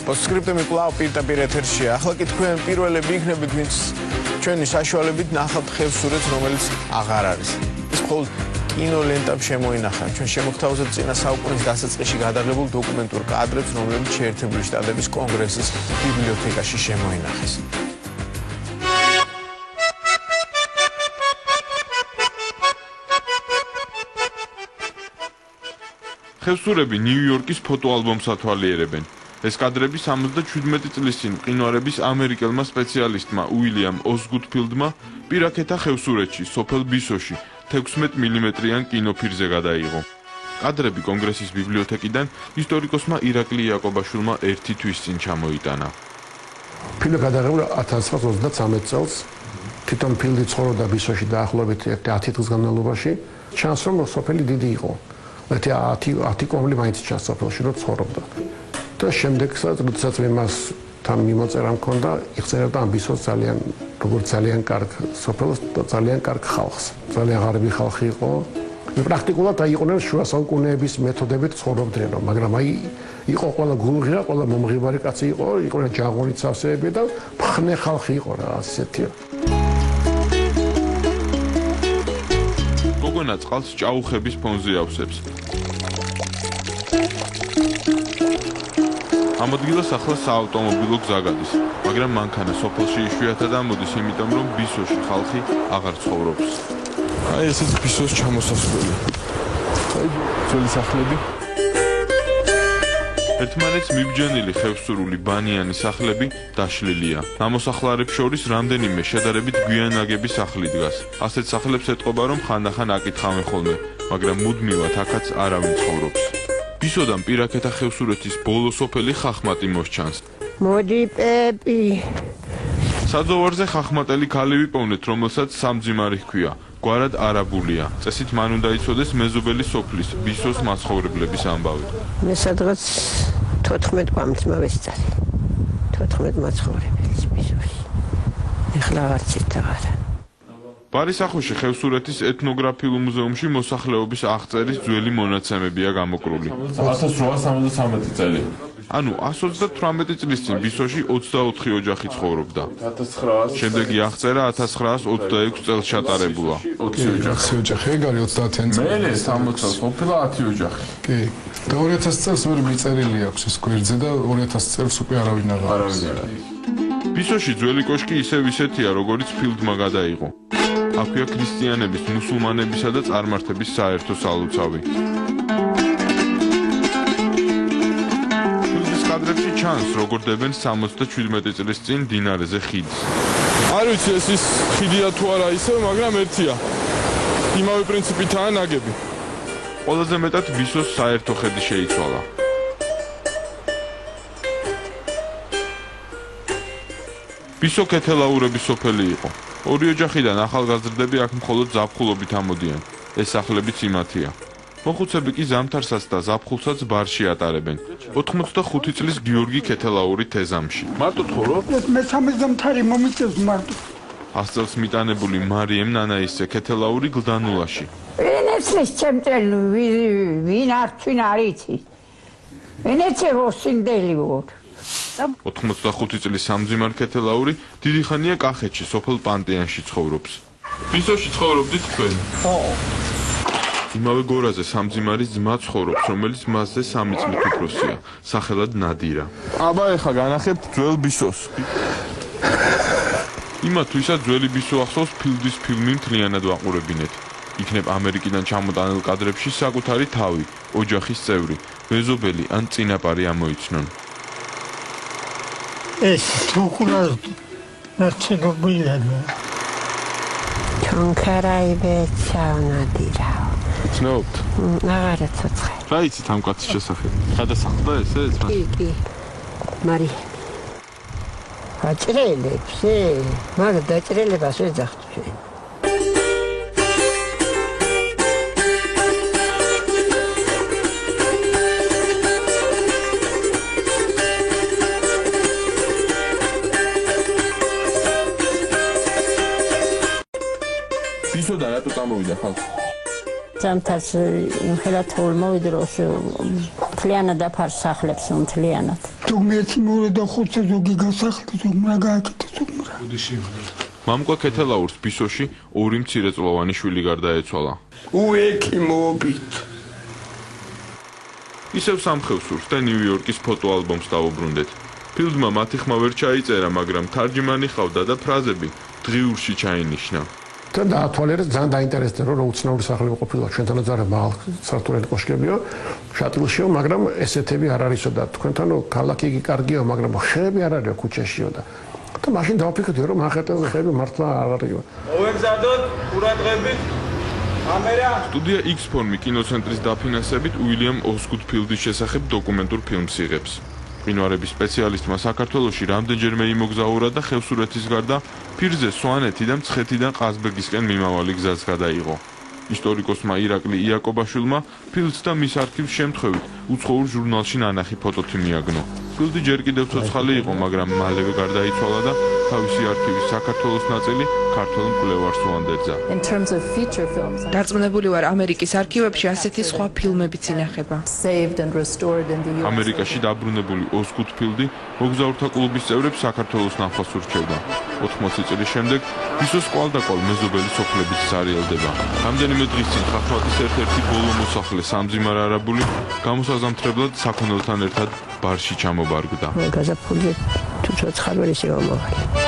Postscriptum კვლავ პირდაპირ ეთერშია. ახლა კი თქვენ პირველები იქნებით, ვინც ჩვენი საშუალებით ნახავთ ხევსურეთს, რომელიც აღარ არის. ეს მხოლოდ კინოლენტამ შემოინახა. ჩვენ შემოგთავაზებთ წინა საუკუნის დასაწყისში გადაღებულ დოკუმენტურ კადრებს, რომლებიც შეერთებული შტატების კონგრესის ბიბლიოთეკაში შემოინახეს. ხევსურები ნიუ-იორკის ფოტოალბომს ათვალიერებენ. ეს კადრები 77 წლის წინ მყინვარების ამერიკელმა სპეციალისტმა უილიამ ოსგუთფილდმა პირაქეთა ხევსურეთში, სოფელ ბისოში 16 მმ-იან კინოფირზე გადაიღო. კადრები კონგრესის ბიბლიოთეკიდან ისტორიკოსმა ირაკლი იაკობაშვილმა ერთი თვის წინ ჩამოიტანა. ფილმი გადაღებულ 1933 წელს. თვითონ ფილმი ცხოვრობდა ბისოში დაახლოებით 10 წლის განმავლობაში. ჩანს რომ სოფელი დიდი იყო. მეთე 10 კომლი მაინც ჩანს სოფელში რომ ცხოვრობდა. და შემდეგსაც როდესაც მას თან მიმოწერა მქონდა, იხსენებდა ამ ბისოს ძალიან როგორც ძალიან კარგ სოფელს და ძალიან კარგ ხალხს. ძალიან ღარიბი ხალხი იყო. პრაქტიკულად აიყვნენ შუა საუკუნეების მეთოდებით ცხოვრობდნენ, მაგრამ იყო ყველა გულღია, ყველა მომღიბარი კაცი იყო, იყვნენ ჯაღონით სავსეები და მხნე ხალხი იყო რა ასეთია. გოგონა წყალს ჭაუხების ფონზე ავსებს. ამ ადგილას ახლა საავტომობილო გზა გადის, მაგრამ მანქანა სოფელში იშვიათად ამოდის, იმიტომ რომ ბისოში ხალხი აღარ ცხოვრობს. აი ესეც ბისოს ჩამოსასვლელი. აი ძველი სახლები. ერთმანეთს მიბჯენილი ხევსურული ბანიანი სახლები დაშლილია. ნამოსახლარებს შორის რამდენიმე შედარებით გვიანაგები სახლი დგას. ასეთ სახლებს ეტყობა, რომ ხანდახან აკითხავენ ხოლმე, მაგრამ მუდმივად აქაც არავინ ცხოვრობს. ბისოდან პირაქეთა ხევსურეთის ბოლო სოფელი ხახმატი მოსჩანს. მოდი პეპი. საძოვარზე ხახმატელი ქალი ვიპოვნეთ, რომელსაც სამძიმარი ჰქვია. გვარად არაბულია. წესით მან უნდა იცოდეს მეზობელი სოფლის ბისოს მაცხოვრებლების ამბავი. მე სადღაც 14 გვამს მოვესწარი. 14 მაცხოვრებლის ბისოში. ეხლა არც ერთაღარა. ბარისახოში ხევსურეთის ეთნოგრაფიულ მუზეუმში მოსახლეობის აღწერის ძველი მონაცემებია გამოკრული. 1873 წელი. ანუ 128 წლის წინ ბისოში 24 ოჯახი ცხოვრობდა. 1900 შემდეგი აღწერა 1926 წელს ჩატარებულა. 20 ოჯახი, ეგარი 30-იან წელს. მე 60 ყოფილა 10 ოჯახი. კი. და 2000 წელს ვერ მიწერილი აქვს ეს გვერდზე და 2000 წელს უკვე არავინ აღარ არის. ბისოში ძველი კოშკი ისევ ისეთია, როგორც ფილდმა გადაიღო. აქვეა ქრისტიანების, მუსულმანებისა და წარმართების საერთო სალოცავი. ფილმის კადრებში ჩანს, როგორ დებენ 77 წლის წინ დინარეზე ხიდს. არ ვიცი ეს ის ხიდია თუ არა ისე, მაგრამ ერთია. იმავე პრინციპითაა ნაგები. ყველაზე მეტად ბისოს საერთო ხედი შეიცვალა. ბისო ქეთელაურების სოფელი იყო. ორი ოჯახიდან ახალგაზრდები აქ მხოლოდ ზაფხულობით ამოდიან. ეს სახლებიც იმათია. მოხუცები კი ზამთარსაც და ზაფხულსაც ბარში ატარებენ. 85 წლის გიორგი ქეთელაური თეზამში. მარტო ცხოვრობ? მესამე ზამთარი მომიწევს მარტო. 100 წელს მიტანებული მარიემ ნანაისზე ქეთელაური გლდანულაში. ვინეცეს ჩემწელ ვინ არჩვინ არიცი. ვინეცე ვოსინდელი ვარ. 85 წლის სამძიმარ ქეთელაური დიდი ხანია კახეთში, სოფელ პანტეანში ცხოვრობს. ბისოში ცხოვრობდით თქვენ? ხო. იმავე გორაზე სამძიმარის ძმა ცხოვრობს, რომელიც მასზე 3 წლით უფროსია, სახელად ნადირა. აბა ეხა განახებთ ძველ ბისოს. იმათვისაც ძველი ბისო ახსოვს ფილდის ფილმი მთლიანად ვაყურებინეთ. იქნებ ამერიკიდან ჩამოტანილ კადრებში საკუთარი თავი, ოჯახის წევრი, მეზობელი ან წინაპარი ამოიცნონ. ეს თუქუნას ნაცნობია. ჩონქარაიბე ჩავნადირა. ცნობთ? აღარა ცოცხე. რა იცით ამ კაცის შესახებ? გადასახლდა ესეც? კი. მარი. აჭრელებს, მაგრამ დაჭრელებას ვეძახთ ჩვენ. ბისოდან რატო წამოვიდა ხალხი? ზამთარს ხელათ მოვიდროს მთლიანად დაფარს სახლებს მთლიანად. ზოგმერთი მორე და ხუთი ზოგი გასახლდა, ზოგმა გააკეთა, ზოგმა. მამკვა ქეთელაურს ბისოში ორი მცირეწლოვანი შვილი გარდაეცვალა. უექი მობით. ისევ სამხევსურს და ნიუ-იორკის ფოტოალბომს დავუბრუნდეთ. ფილმმა მათი ხმა ვერ ჩაიწერა, მაგრამ თარჯიმანი ხავდა და ფრაზები დღიურში ჩაინიშნა. თან დაათვალიერეს ძალიან დაინტერესდა რომ უცნაური სახლები ყოფილა ჩვენთან ძალიან მაღალ სართულიანი კოშკებიო შატილშიო მაგრამ ესეთები არ არისო და თქვენთან ქალაქი იგი კარგია მაგრამ ხეები არ არისო ქუჩაშიო და მაშინ დავფიქრდი რომ ახალგაზრდა ხეები მართლა არ არისო მოვეგზავნოთ ყურადღებით კამერა სტუდია X ფორმი კინოცენტრის დაფინანსებით უილიამ ოსგუდფილდის შესახებ დოკუმენტურ ფილმს იღებს. მყინვარების სპეციალისტმა საქართველოში რამდენჯერმე იმოგზაურა და ხევსურეთის გარდა ფირზე სვანეთი და მცხეთიდან ყაზბეგისკენ მიმავალი გზაც გადაიღო. ისტორიკოსმა ირაკლი იაკობაშვილმა ფილმს და მის არქივს შემთხვევით უცხოურ ჟურნალში ნანახი ფოტოთი მიაგნო. ფილდი ჯერ კიდევ ცოცხალი იყო, მაგრამ მალევე გარდაიცვალა და თავისი არქივის საქართველოს ნაწილი ქართველ მკვლევარს უანდერძა. დარწმუნებული ვარ, ამერიკის არქივებში ასეთი სხვა ფილმებიც ინახება. ამერიკაში დაბრუნებული ოსგუდფილდი მოგზაურთა კლუბის წევრებს საქართველოს ნახვას ურჩევდა. 80 წლის შემდეგ ბისოს კვალდაკვალ მეზობელი სოფლების სარიელდება. რამდენიმე დღის წინ ხახმატის ერთ-ერთი ბოლო მოსახლე სამძიმარ არაბული გამოსაზამთრებლად საქონელთან ერთად ბარში ჩამობარგდა. გაზაფხულზე თუ ცოცხალ ვერ ისე მომავალი.